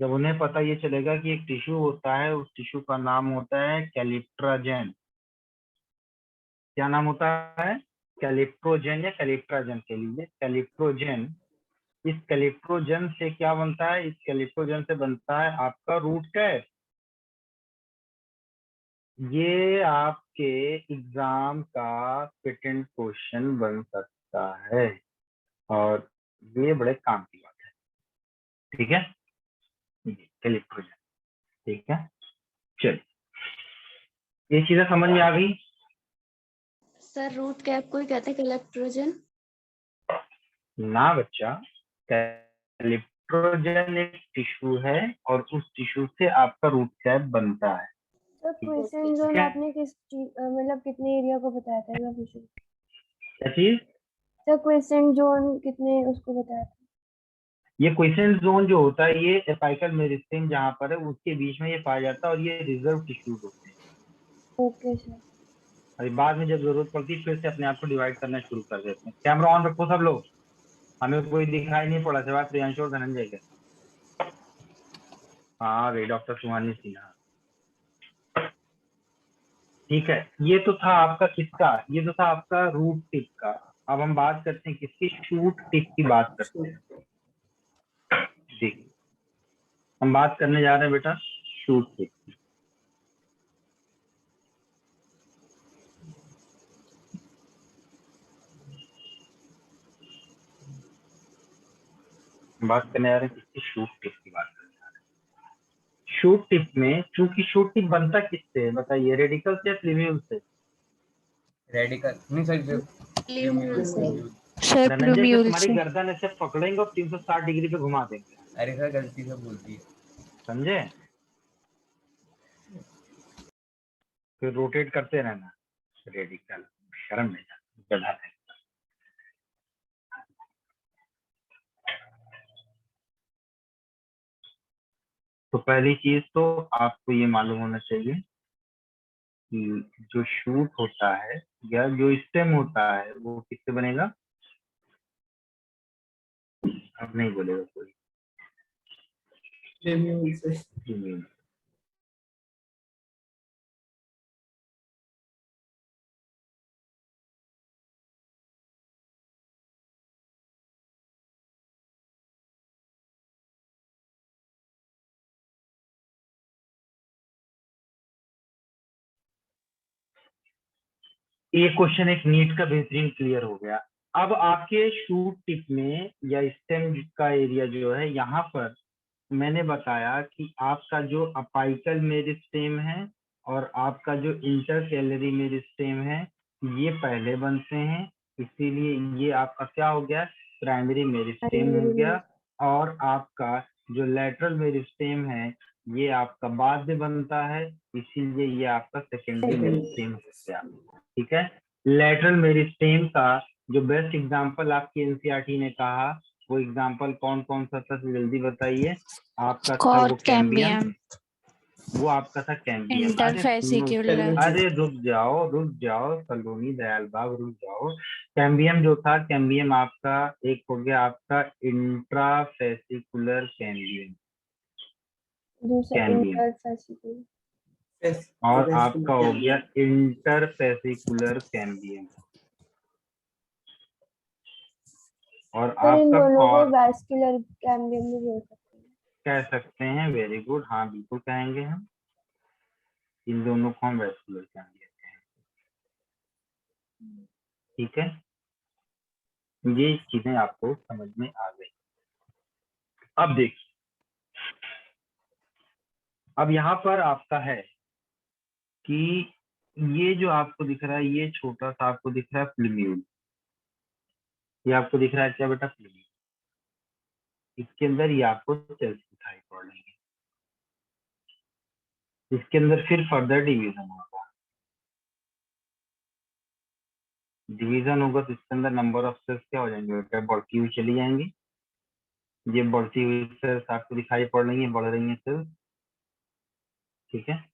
जब उन्हें पता ये चलेगा कि एक टिश्यू होता है, उस टिश्यू का नाम होता है कैलिप्ट्राजेन। क्या नाम होता है? कैलिप्ट्रोजेन या कैलिप्ट्राजेन के लिए कैलिप्ट्रोजेन। इस कैलिप्ट्रोजेन से क्या बनता है? इस कैलिप्ट्रोजेन से बनता है आपका रूट कैप। ये आपके एग्जाम का पेटेंट क्वेश्चन बन सकता है और ये बड़े काम की बात है। ठीक है, कैलिप्ट्रोजेन। ठीक है, चलिए ये चीजें समझ में आ गई। सर रूट कैप को ही कहते हैं कैलिप्ट्रोजेन? ना बच्चा, कैलिप्ट्रोजेन एक टिश्यू है और उस टिश्यू से आपका रूट कैप बनता है। सर क्वेश्चन जोन आपने किस मतलब कितने एरिया को बताया था? मैं पूछूं क्या चीज? सर क्वेश्चन जोन कितने उसको बताया था? ये क्वेश्चन जोन जो होता है ये एपाइकल मेरिस्टेम जहाँ पर है उसके बीच में ये पाया जाता है और ये रिजर्व टिश्यूज होते हैं। Okay sir. अभी बाद में जब जरूरत पड़ती है फिर से अपने आप को डिवाइड करना शुरू कर देते हैं। कैमरा ऑन रखो सब लोग, हमें कोई दिखाई नहीं पड़ा सिवाय प्रियांशु और धनंजय के। हाँ भाई, डॉक्टर सुहानी सिन्हा। ठीक है, ये तो था आपका किसका? ये तो था आपका रूट टिप का। अब हम बात करते हैं किसकी? शूट टिप की बात करते हैं। देखिए हम बात करने जा रहे हैं बेटा शूट टिप की। बात करने जा रहे हैं किसकी? शूट टिप की बात करने जा रहे हैं। शूट टिप में चूंकि शूट टिप बनता किससे है बताइए? रेडिकल से या प्लीम्यूल से? रेडिकल नहीं सर, प्लूम्यूल से। धनंजय से तुम्हारी गर्दन ऐसे पकड़ेंगे और 360 डिग्री पे घुमा देंगे। अरे सर गलती से बोलती है। समझे? फिर रोटेट करते रहना। रेडिकल शर्म नहीं जाती, गधा है। तो पहली चीज तो आपको ये मालूम होना चाहिए कि जो शूट होता है या जो स्टेम होता है वो किससे बनेगा? अब नहीं बोलेगा कोई। प्लूम्यूल से। प्लूम्यूल। ये क्वेश्चन एक नीट का बेहतरीन क्लियर हो गया। अब आपके शूट टिप में या स्टेम का एरिया जो है यहाँ पर मैंने बताया कि आपका जो अपाइकल मेरिस्टेम है और आपका जो इंटरकैलरी मेरिस्टेम है ये पहले बनते हैं, इसीलिए ये आपका क्या हो गया? प्राइमरी मेरिस्टेम हो गया। और आपका जो लेटरल मेरिस्टेम है ये आपका बाद में बनता है, इसीलिए ये आपका सेकेंडरी मेरिस्टेम हो गया। ठीक है, लेटरल मेरिस्टेम का जो बेस्ट एग्जांपल आपकी एनसीईआरटी ने कहा वो एग्जांपल कौन कौन सा था? जल्दी बताइए। आपका था वो कैम्बियम, वो आपका था कैम्बियम। अरे रुक जाओ सलोनी दयाल बाग, रुक जाओ। कैम्बियम जो था, कैम्बियम आपका एक हो गया आपका इंट्राफेसिकुलर कैम्बियम, और आपका हो गया इंटरफेसिकुलर कैम्बियम, और आपका वैस्कुलर कैम्बियम भी बोल सकते हैं। कह सकते हैं। वेरी गुड, हाँ बिल्कुल कहेंगे हम। इन दोनों को हम वैस्कुलर कैम्बियम कहेंगे। ठीक है, ये चीजें आपको समझ में आ गई। अब देखिए, अब यहाँ पर आपका है कि ये जो आपको दिख रहा है ये छोटा सा आपको दिख रहा है प्लूम्यूल। ये आपको दिख रहा है क्या बेटा? प्लूम्यूल। इसके अंदर ये आपको सेल्स दिखाई पड़ रही है। इसके अंदर फिर फर्दर डिवीजन होगा। डिवीजन होगा तो इसके अंदर नंबर ऑफ सेल्स क्या हो जाएंगे बेटा? बढ़ती हुई चली जाएंगी। ये बढ़ती हुई सेल्स आपको दिखाई पड़ रही है, बढ़ रही है सेल्स। ठीक है,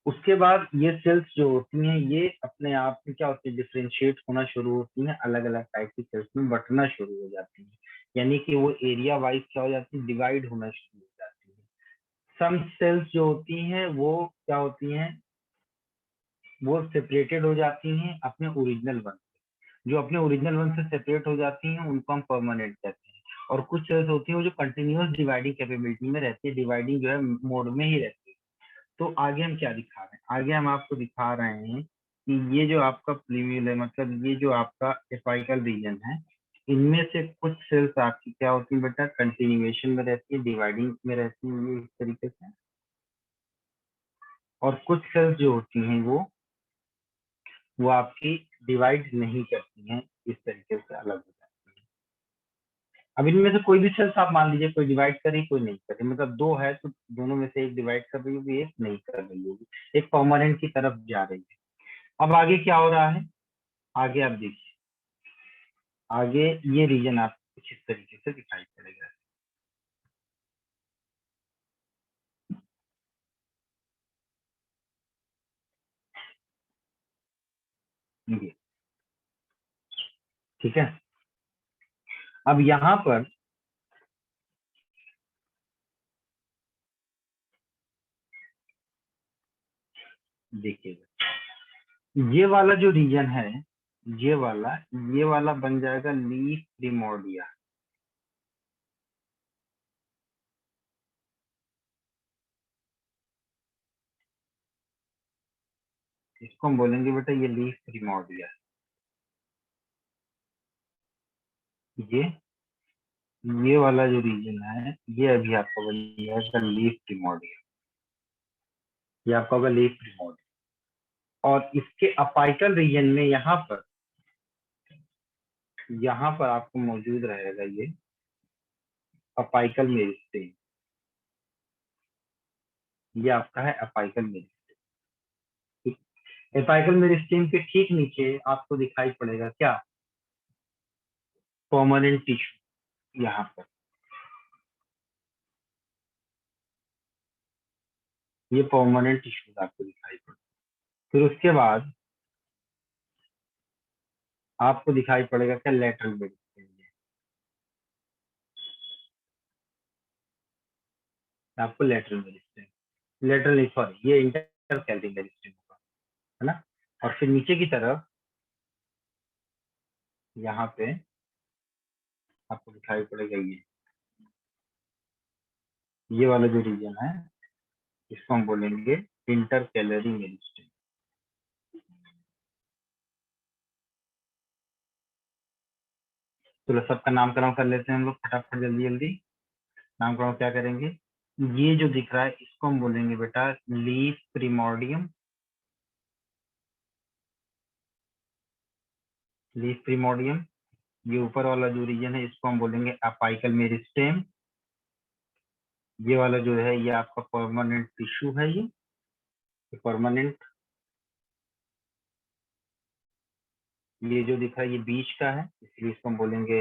उसके बाद ये सेल्स जो होती हैं ये अपने आप में क्या होती है? डिफ्रेंशिएट होना शुरू होती हैं, अलग अलग टाइप की सेल्स में बंटना शुरू हो जाती है। यानी कि वो एरिया वाइज क्या हो जाती है? डिवाइड होना शुरू हो जाती है। सम सेल्स जो होती हैं वो क्या होती हैं, वो सेपरेटेड हो जाती हैं अपने ओरिजिनल वन से। जो अपने ओरिजिनल वन से सेपरेट हो जाती हैं उनको हम परमानेंट कहते हैं। और कुछ सेल्स होती हैं वो जो कंटिन्यूअस डिवाइडिंग कैपेबिलिटी में रहती है, डिवाइडिंग जो है मोड में ही रहती है। तो आगे हम क्या दिखा रहे हैं, आगे हम आपको दिखा रहे हैं कि ये जो आपका प्लीव्यूल है, मतलब ये जो आपका एपाइकल रीजन है, इनमें से कुछ सेल्स आपकी क्या होती है बेटा, कंटिन्यूएशन में रहती है, डिवाइडिंग में रहती है ये इस तरीके से। और कुछ सेल्स जो होती हैं वो आपकी डिवाइड नहीं करती हैं, इस तरीके से अलग हो जाती है। अब इनमें से कोई भी सेल्स आप मान लीजिए, कोई डिवाइड करी कोई नहीं करी, मतलब दो है तो दोनों में से एक डिवाइड कर रही होगी एक नहीं कर रही होगी, एक परमानेंट की तरफ जा रही है। अब आगे क्या हो रहा है, आगे आप देखिए, आगे ये रीजन आपको कुछ इस तरीके से दिखाई पड़ेगा। ये ठीक है। अब यहाँ पर देखिएगा, ये वाला जो रीजन है, ये वाला बन जाएगा लीफ प्रिमोर्डिया। इसको हम बोलेंगे बेटा ये लीफ प्रिमोर्डिया। ये वाला जो रीजन है ये अभी आपका बन जाएगा लीफ प्रिमोर्डिया, ये आपका होगा लीफ प्रिमोर्डिया। और इसके अपाइकल रीजन में यहाँ पर आपको मौजूद रहेगा ये अपाइकल मेरिस्टेम। ये आपका है अपाइकल मेरिस्टेम। एपाइकल मेरिस्टेम के ठीक नीचे आपको दिखाई पड़ेगा क्या, परमानेंट टिश्यू। यहाँ पर ये परमानेंट टिश्यू आपको दिखाई पड़ेगा। फिर उसके बाद आपको दिखाई पड़ेगा क्या, लेटरल मेरिस्टेम। आपको लेटरल मेरिस्टेम, लेटरल नहीं सॉरी, ये इंटरकैलरी मेरिस्टेम होगा, है ना। और फिर नीचे की तरफ यहाँ पे आपको दिखाई पड़ेगा ये वाला जो रीजन है इसको हम बोलेंगे इंटरकैलरी मेरिस्टेम। चलो सबका नामकरण कर लेते हैं हम लोग फटाफट, जल्दी जल्दी नामकरण क्या करेंगे। ये जो दिख रहा है इसको हम बोलेंगे बेटा लीफ प्रिमोर्डियम, लीफ प्रिमोर्डियम। ये ऊपर वाला जो रीजन है इसको हम बोलेंगे अपाइकल मेरिस्टेम। ये वाला जो है ये आपका परमानेंट टिश्यू है, ये परमानेंट। ये जो दिख रहा है ये बीच का है, इसलिए इसको हम बोलेंगे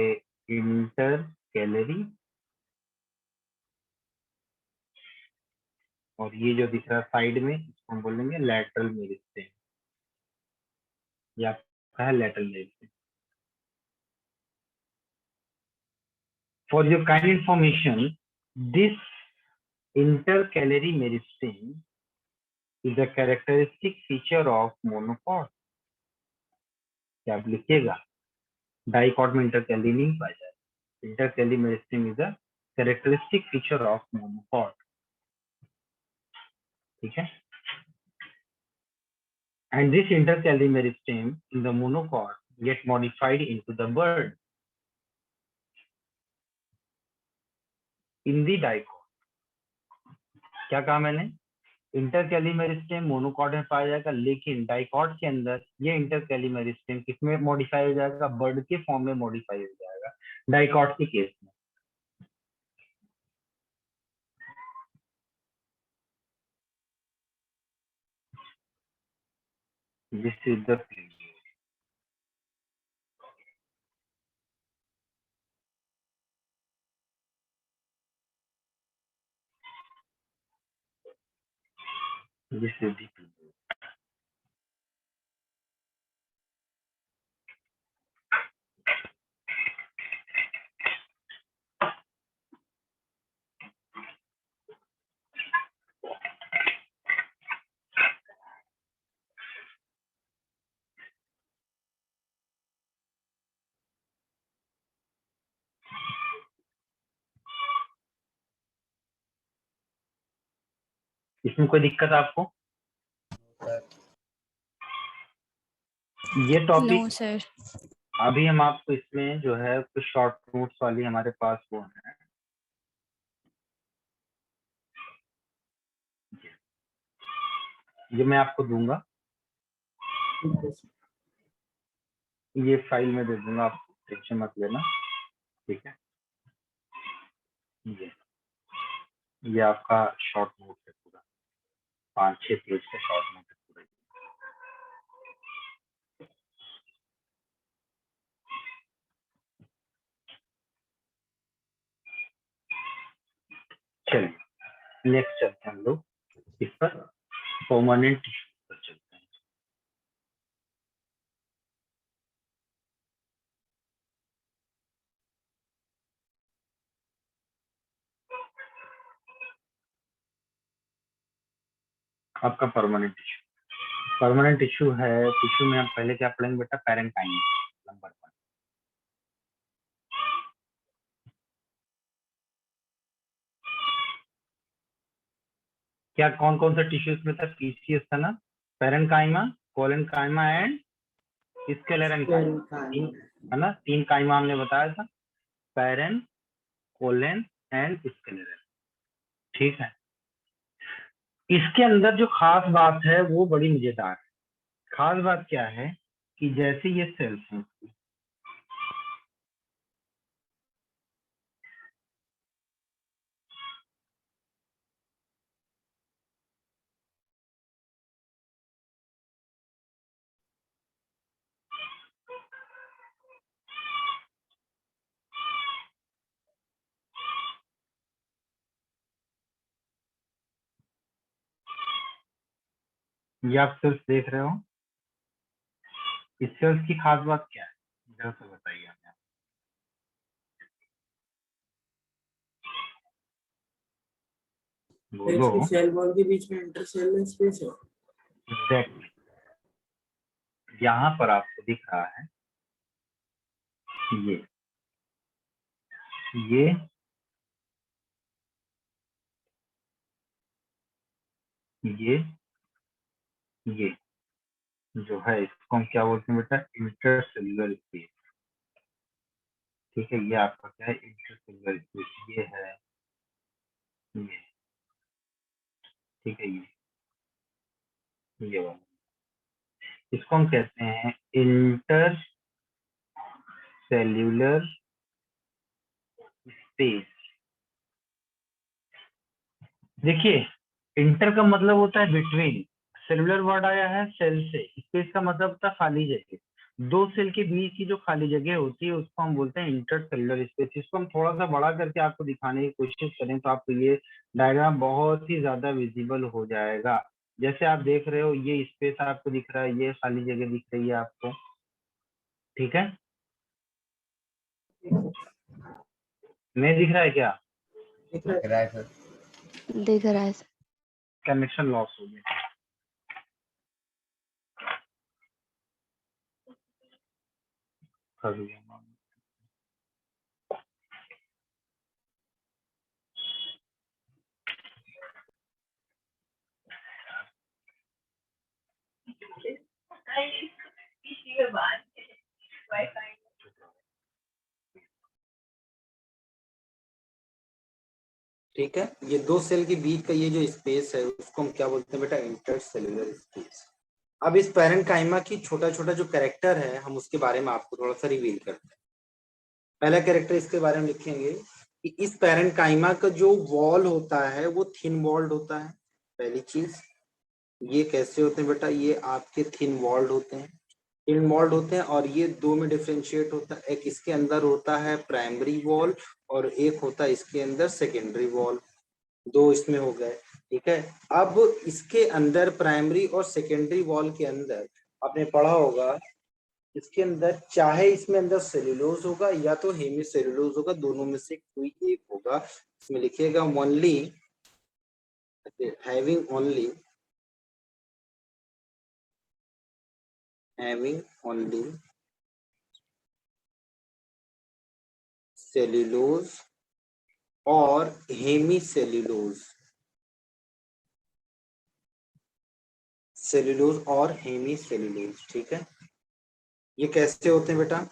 इंटर कैलरी। और ये जो दिख रहा है साइड में इसको हम बोलेंगे लैटरल मेरिस्टेम। ये आपका है lateral meristem. For your kind information, this intercalary meristem is a characteristic feature of monopod। क्या आप लिखिएगा, डाइकॉट में इंटरकैलरी नहीं पाया जाए। Intercalary meristem is a characteristic feature of monopod. ठीक है। And this intercalary meristem in the monopod gate modified into the bird in the dicot. क्या कहा मैंने, इंटरकैली मेरिस्टेम मोनोकॉट में पाया जाएगा, लेकिन डाइकॉट के अंदर ये इंटरकैली मेरिस्टेम किसमें मॉडिफाई हो जाएगा, बर्ड के फॉर्म में मॉडिफाई हो जाएगा डाइकॉट के केस में। This is the this is the इसमें कोई दिक्कत आपको? ये नो टॉपिक सर। अभी हम आपको इसमें जो है कुछ शॉर्ट नोट्स वाली हमारे पास वो है, ये मैं आपको दूंगा, ये फाइल में दे दूंगा, आप टेंशन मत लेना, ठीक है। ये आपका शॉर्ट नोट है पूरा, 5-6 पेज का शॉर्ट नोट है पूरा। चलिए नेक्स्ट चलते हैं हम लोग इस पर, परमानेंट टिश्यू पर चलते हैं। आपका परमानेंट टिश्यू है, टिश्यू में हम पहले क्या पढ़ेंगे बेटा? Parenchyma number 1। क्या कौन कौन सा टिश्यूज में था? पीसीएस था ना, पैरेंकाइमा, कोलेनकाइमा एंड स्क्लेरेनकाइमा, है ना? 3 काइमा हमने बताया था, पैरेन, कोलेन एंड स्क्लेरेन, ठीक है। इसके अंदर जो खास बात है वो बड़ी मजेदार है। खास बात क्या है कि जैसे ये सेल्स हैं, ये आप सेल्स देख रहे हो, इस सेल्स की खास बात क्या है जरा सा बताइए हमें। बोलो। सेल वॉल के बीच में इंटरसेलुलर स्पेस है। एग्जैक्टली, यहाँ पर आपको दिख रहा है ये ये ये जो है इसको हम क्या बोलते हैं बेटा? इंटरसेलुलर स्पेस, ठीक है। ये आपका क्या है? इंटरसेलुलर स्पेस, ये है ये, ठीक है। ये वाला, इसको हम कहते हैं इंटर सेल्यूलर स्पेस। देखिए, इंटर का मतलब होता है बिटवीन, सेलुलर वर्ड आया है सेल से, स्पेस का मतलब होता है खाली जगह। दो सेल के बीच की जो खाली जगह होती है उसको हम बोलते हैं इंटर सेलुलर स्पेस। इसको हम थोड़ा सा बड़ा करके आपको दिखाने की कोशिश करें तो आपको ये डायग्राम बहुत ही ज्यादा विजिबल हो जाएगा। जैसे आप देख रहे हो, ये स्पेस आपको दिख रहा है, ये खाली जगह दिख रही है आपको, ठीक है। नहीं दिख रहा है क्या? दिख रहा है सर। दिख रहा है सर। कनेक्शन लॉस हो गया। कर दिया। ठीक है, ये दो सेल के बीच का ये जो स्पेस है उसको हम क्या बोलते हैं बेटा? Intercellular space. अब इस पैरेंकाइमा की छोटा छोटा जो कैरेक्टर है हम उसके बारे में आपको थोड़ा सा रिवील करते हैं। पहला कैरेक्टर इसके बारे में लिखेंगे कि इस पैरेंकाइमा का जो वॉल होता है वो थिन वॉल्ड होता है। पहली चीज, ये कैसे होते हैं बेटा? ये आपके थिन वॉल्ड होते हैं, इनवॉल्व होते हैं, और ये दो में डिफरेंशिएट होता है। एक इसके अंदर होता है प्राइमरी वॉल और एक होता है इसके अंदर सेकेंडरी वॉल। दो इसमें हो गए, ठीक है। अब इसके अंदर प्राइमरी और सेकेंडरी वॉल के अंदर आपने पढ़ा होगा, इसके अंदर चाहे इसमें अंदर सेल्यूलोज होगा या तो हेमी सेल्यूलोज होगा, दोनों में से कोई एक होगा। इसमें लिखिएगा ओनली हैविंग ओनली सेल्यूलोज और हेमी सेल्यूलोज। सेल्यूलोज और हेमी सेल्यूलोज। ठीक है, ये कैसे होते हैं बेटा?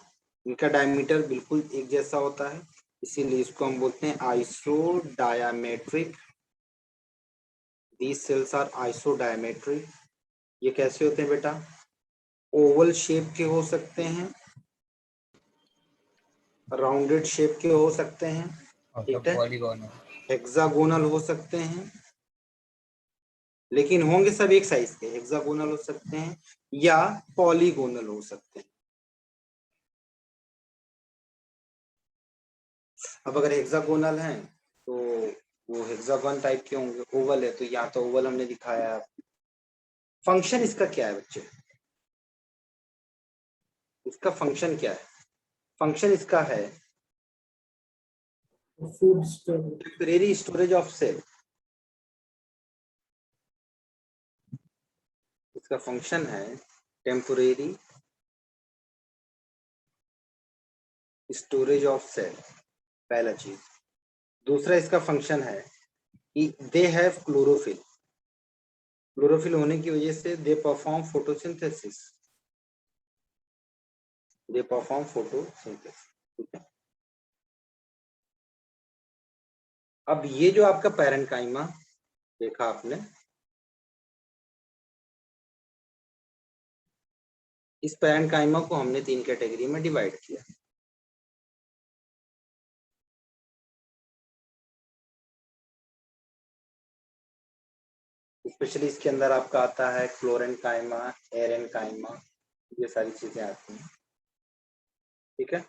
इनका डायमीटर बिल्कुल एक जैसा होता है, इसीलिए इसको हम बोलते हैं isodiametric. These cells are isodiametric. ये कैसे होते हैं बेटा? ओवल शेप के हो सकते हैं, राउंडेड शेप के हो सकते हैं, ठीक है, पॉलीगोनल। हेक्सागोनल हो सकते हैं, लेकिन होंगे सब एक साइज के। हेक्सागोनल हो सकते हैं या पॉलीगोनल हो सकते हैं। अब अगर हेक्सागोनल हैं तो वो हेक्सागोन टाइप के होंगे, ओवल है तो यहाँ तो ओवल हमने दिखाया। फंक्शन इसका क्या है बच्चे? इसका फंक्शन क्या है? फंक्शन इसका है food storage. Temporary storage of cell. इसका फंक्शन है टेम्परेरी स्टोरेज ऑफ सेल, पहला चीज। दूसरा इसका फंक्शन है कि दे हैव क्लोरोफिल। क्लोरोफिल होने की वजह से they perform photosynthesis. They perform photosynthesis, ठीक है। अब ये जो आपका पैरेन्काइमा देखा आपने, इस पैरेन्काइमा को हमने 3 कैटेगरी में डिवाइड किया। स्पेशली इसके अंदर आपका आता है क्लोरेन्काइमा, एरेन्काइमा, ये सारी चीजें आती हैं, ठीक है।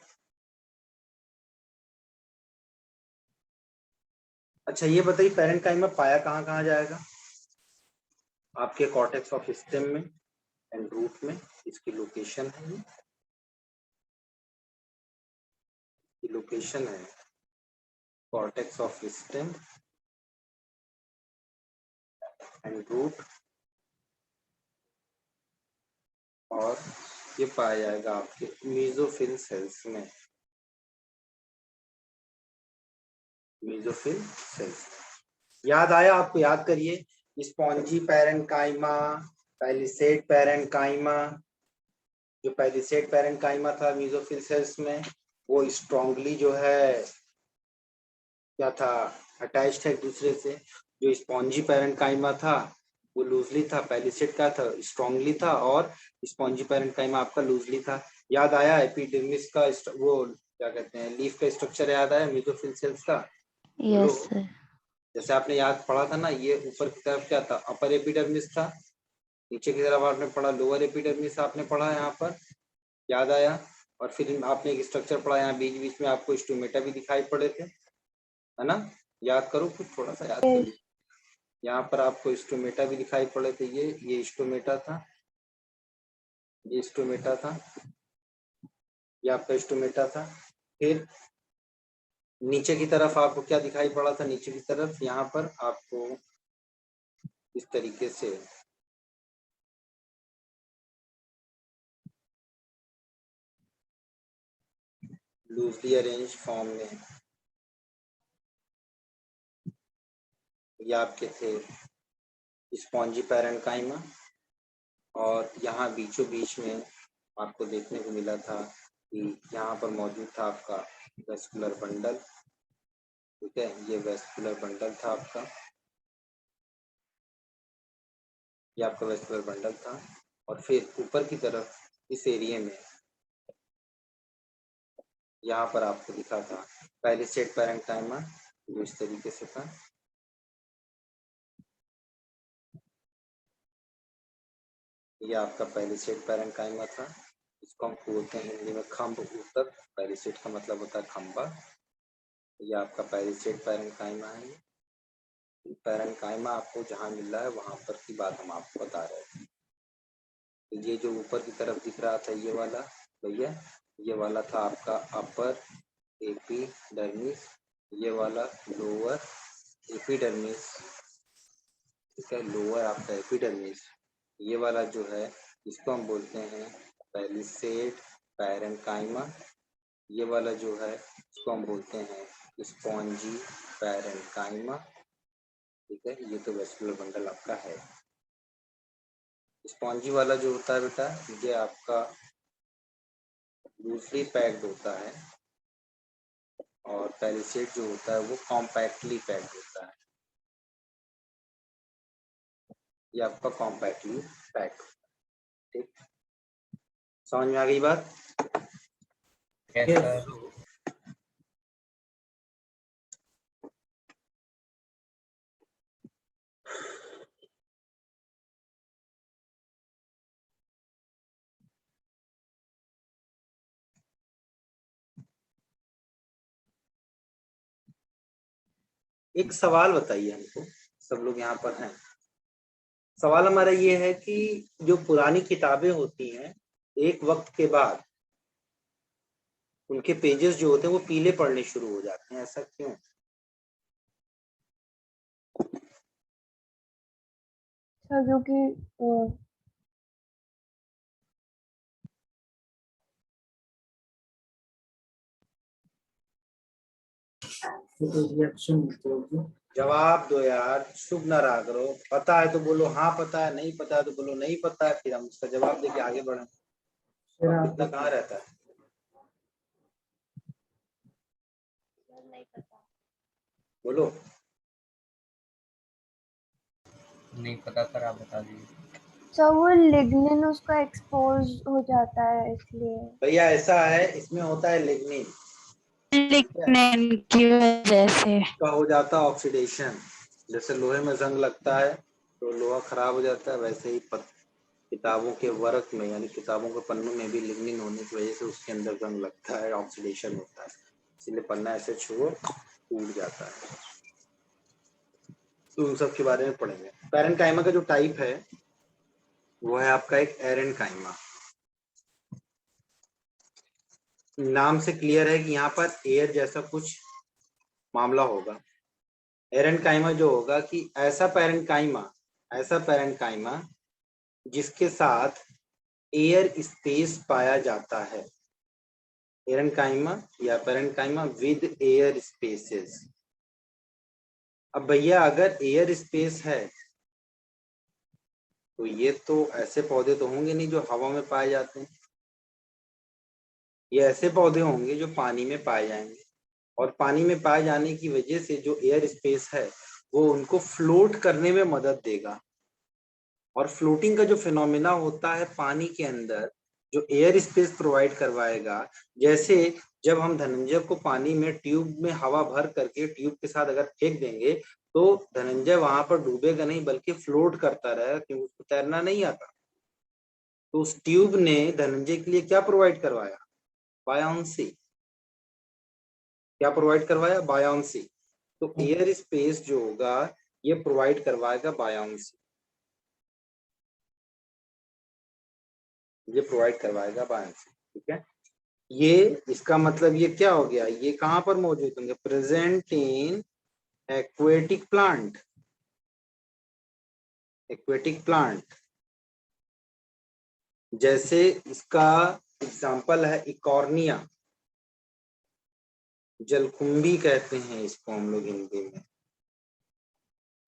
अच्छा ये बताइए पैरेन्काइमा पाया कहाँ कहाँ जाएगा? आपके कॉर्टेक्स ऑफ स्टेम में एंड रूट में। इसकी लोकेशन है, ये लोकेशन है cortex of stem and root, और ये पाया जाएगा आपके मेसोफिल सेल्स में। मेसोफिल सेल्स याद आया आपको? याद करिए, स्पॉन्जी पैरेन्काइमा, पैलिसेड पैरेन्काइमा। जो पैलिसेड पैरेन्काइमा था मेसोफिल सेल्स में, वो स्ट्रांगली जो है क्या था, अटैच्ड है एक दूसरे से। जो स्पॉन्जी पैरेन्काइमा था वो लूजली था। पैलिसेड का था स्ट्रांगली था, और स्पॉन्जी पैरेन्काइमा आपका लूजली था। याद आया एपिडर्मिस का वो क्या कहते हैं, लीफ का स्ट्रक्चर याद आया मेसोफिल सेल्स का? Yes sir. जैसे आपने याद पढ़ा था ना, ये ऊपर की तरफ क्या था, अपर एपिडर्मिस था, नीचे की तरफ आपने पढ़ा लोअर एपिडर्मिस आपने पढ़ा यहाँ पर, याद आया। और फिर आपने एक स्ट्रक्चर पढ़ा यहाँ बीच बीच में, आपको स्टोमेटा भी दिखाई पड़े थे, है ना? याद करो कुछ, थोड़ा सा याद करिए। यहाँ पर आपको स्टोमेटा भी दिखाई पड़े थे, ये स्टोमेटा था, ये स्टोमेटा था, ये आपका स्टोमेटा था। फिर नीचे की तरफ आपको क्या दिखाई पड़ा था? नीचे की तरफ यहाँ पर आपको इस तरीके से लूजली अरेंज फॉर्म में ये आपके थे स्पॉन्जी पैरेन्काइमा, और यहाँ बीचों बीच में आपको देखने को मिला था कि यहाँ पर मौजूद था आपका वेस्कुलर बंडल, ठीक है। ये वेस्कुलर बंडल था आपका, ये आपका वेस्कुलर बंडल था। और फिर ऊपर की तरफ इस एरिया में यहाँ पर आपको दिखा था पैलिसेड पैरेन्काइमा, जो इस तरीके से था। ये आपका पैलिसेड पैरेन्काइमा था, इसको हम बोलते हैं हिंदी में खम्भ ऊतक। पैलिसेड का मतलब होता है खम्बा। ये आपका पैलिसेड पैरेन्काइमा है। पैरेन्काइमा आपको जहाँ मिल रहा है वहां पर की बात हम आपको बता रहे हैं। तो ये जो ऊपर की तरफ दिख रहा था ये वाला भैया, ये वाला था आपका अपर एपिडर्मिस, ये वाला लोअर एपिडर्मिस, ठीक है, लोअर आपका एपिडर्मिस। ये वाला जो है इसको हम बोलते हैं पैलिसेड पैरेन्काइमा। ये वाला जो है इसको हम बोलते हैं स्पॉन्जी पैरेन्काइमा, ठीक है। ये तो वेस्कुलर बंडल आपका है। स्पॉन्जी वाला जो होता है बेटा, ये आपका लूजली पैक्ड होता है और पैलिसेट जो होता है वो कॉम्पैक्टली पैक्ड होता है। ये आपका कॉम्पैक्टली पैक्ड, ठीक। समझ में आ गई बात? Yes sir. एक सवाल बताइए हमको, सब लोग यहाँ पर हैं। सवाल हमारा ये है कि जो पुरानी किताबें होती हैं एक वक्त के बाद उनके पेजेस जो होते हैं वो पीले पड़ने शुरू हो जाते हैं, ऐसा क्यों? सर क्योंकि जवाब दो यार, शुभ न राग करो। पता है तो बोलो हाँ पता है, नहीं पता है तो बोलो नहीं पता है, फिर हम उसका जवाब देके आगे बढ़े। कितना कहाँ रहता है? सर नहीं पता। बोलो। नहीं पता सर, आप बता दीजिए। सर वो लिग्निन उसका एक्सपोज हो जाता है इसलिए। भैया ऐसा है, इसमें होता है लिग्निन, लिग्निन की वजह से का हो जाता है ऑक्सीडेशन। जैसे लोहे में जंग लगता है तो लोहा खराब हो जाता है, वैसे ही किताबों के वर्क में यानी किताबों के पन्नों में भी लिग्निन होने की वजह से उसके अंदर जंग लगता है, ऑक्सीडेशन होता है, इसलिए पन्ना ऐसे छुओ टूट जाता है। तो उन सब के बारे में पढ़ेंगे। पैरेन्काइमा का जो टाइप है वो है आपका एक एरेन्काइमा। नाम से क्लियर है कि यहाँ पर एयर जैसा कुछ मामला होगा। एरेन्काइमा जो होगा कि ऐसा पैरेन्काइमा जिसके साथ एयर स्पेस पाया जाता है। एरेन्काइमा या पैरेन्काइमा विद एयर स्पेसेस। अब भैया अगर एयर स्पेस है तो ये तो ऐसे पौधे तो होंगे नहीं जो हवा में पाए जाते हैं, ये ऐसे पौधे होंगे जो पानी में पाए जाएंगे, और पानी में पाए जाने की वजह से जो एयर स्पेस है वो उनको फ्लोट करने में मदद देगा। और फ्लोटिंग का जो फिनोमिना होता है पानी के अंदर, जो एयर स्पेस प्रोवाइड करवाएगा, जैसे जब हम धनंजय को पानी में ट्यूब में हवा भर करके ट्यूब के साथ अगर फेंक देंगे तो धनंजय वहां पर डूबेगा नहीं बल्कि फ्लोट करता रहेगा क्योंकि उसको तैरना नहीं आता। तो उस ट्यूब ने धनंजय के लिए क्या प्रोवाइड करवाया? बायोंसी। क्या प्रोवाइड करवाया? बायोंसी। तो एयर स्पेस जो होगा ये प्रोवाइड करवाएगा बायोंसी, ये प्रोवाइड करवाएगा बायोंसी, ठीक है। ये इसका मतलब ये क्या हो गया, ये कहां पर मौजूद होंगे? Present in aquatic plant. Aquatic plant जैसे इसका एग्जांपल है इकॉर्निया, जलकुंभी कहते हैं इसको हम लोग हिंदी में।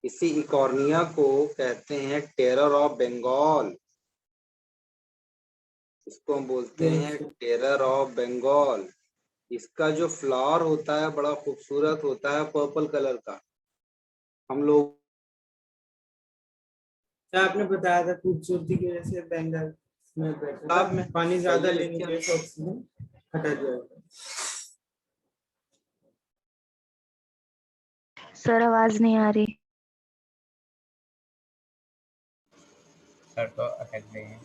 इसी इकॉर्निया को कहते हैं टेरर ऑफ बंगाल, इसको हम बोलते हैं टेरर ऑफ बंगाल। इसका जो फ्लावर होता है बड़ा खूबसूरत होता है, पर्पल कलर का। हम लोग आपने बताया था खूबसूरती की वजह से बंगाल में बैठा था, में पानी ज्यादा पहले लेने की वजह से ऑक्सीजन हटा जाएगा। सर आवाज नहीं आ रही। सर तो अटक गए हैं।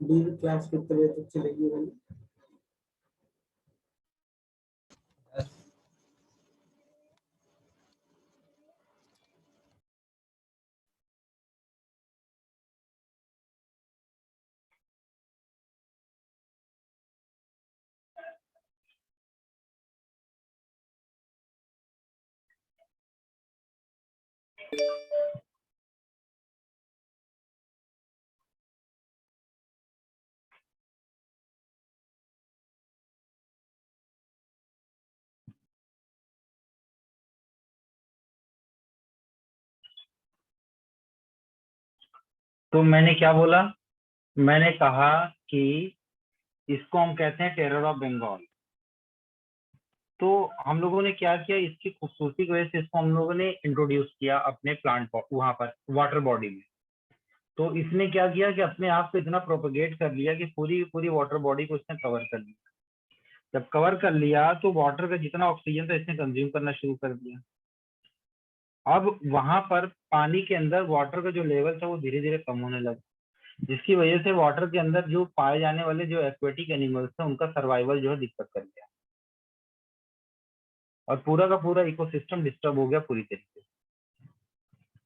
डी क्लास कितने बजे तक चलेगी वाली? तो मैंने क्या बोला, मैंने कहा कि इसको हम कहते हैं टेरर ऑफ बंगाल। तो हम लोगों ने क्या किया, इसकी खूबसूरती की वजह से इसको हम लोगों ने इंट्रोड्यूस किया अपने प्लांट वहां पर वाटर बॉडी में। तो इसने क्या किया कि अपने आप को इतना प्रोपेगेट कर लिया कि पूरी पूरी वाटर बॉडी को इसने कवर कर लिया। जब कवर कर लिया तो वाटर का जितना ऑक्सीजन था इसने कंज्यूम करना शुरू कर दिया। अब वहां पर पानी के अंदर वाटर का जो लेवल था वो धीरे धीरे कम होने लगा, जिसकी वजह से वाटर के अंदर जो पाए जाने वाले जो एक्वेटिक एनिमल्स थे उनका सर्वाइवल जो है दिक्कत कर गया, और पूरा का पूरा इकोसिस्टम डिस्टर्ब हो गया पूरी तरीके से।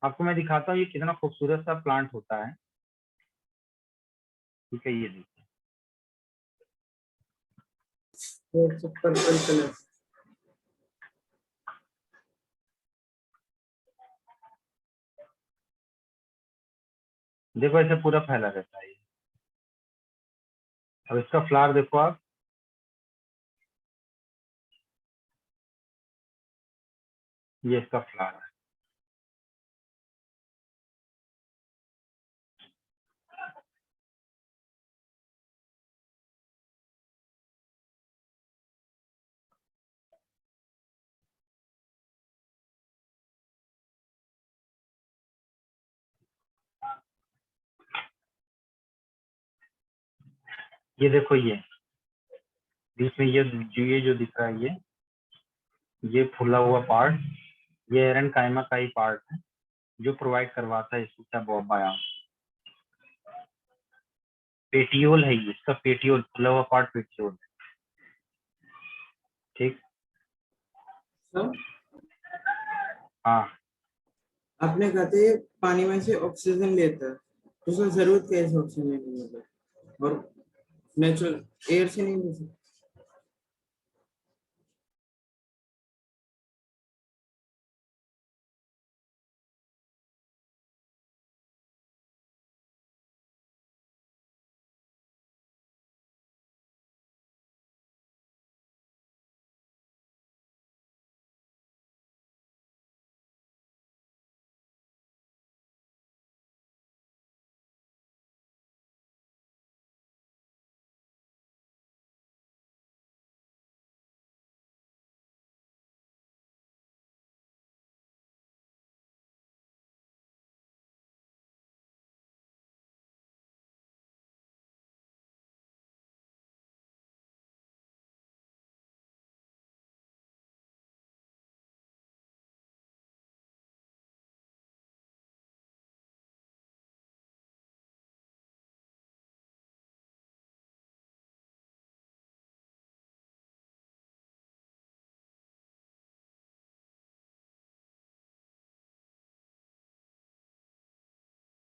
आपको मैं दिखाता हूँ ये कितना खूबसूरत सा प्लांट होता है। ठीक है, ये देखिए, और सब पर्पल कलर। देखो ऐसे पूरा फैला रहता है ये। अब इसका फ्लावर देखो आप, ये इसका फ्लावर है। ये देखो, ये बीच में ये जो दिख रहा है, ये फूला हुआ पार्ट, ये एरन काइमा का ही पार्ट है जो प्रोवाइड करवाता है इसका बायाम। पेटियोल है ये, इसका पेटियोल, फूला हुआ पार्ट पेटियोल है। ठीक, सर हाँ। आपने कहते पानी में से ऑक्सीजन लेता है, तो उसको जरूरत क्या है ऑक्सीजन लेने की? और नेचुरल एयर से नहीं ले सकते?